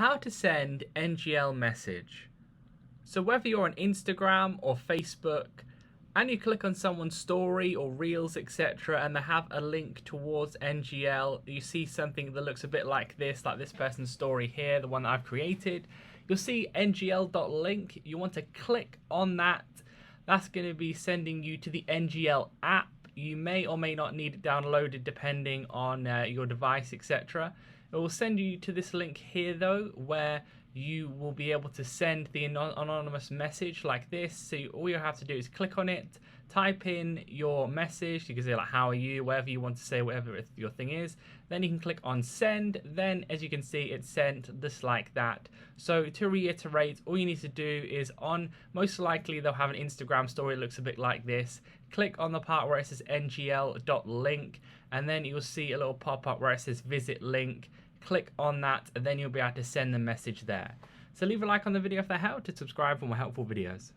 How to send NGL message. So whether you're on Instagram or Facebook and you click on someone's story or reels, etc., and they have a link towards NGL, you see something that looks a bit like this person's story here, the one that I've created. You'll see ngl.link. You want to click on that. That's going to be sending you to the NGL app. You may or may not need it downloaded depending on your device, etc. It will send you to this link here though, where you will be able to send the anonymous message like this. So all you have to do is click on it, type in your message. You can say like, how are you, whatever you want to say, whatever your thing is. Then you can click on send. Then as you can see, it's sent just like that. So to reiterate, all you need to do is most likely they'll have an Instagram story that looks a bit like this. Click on the part where it says ngl.link, and then you'll see a little pop-up where it says visit link. Click on that, and then you'll be able to send the message there. So leave a like on the video if that helped, and subscribe for more helpful videos.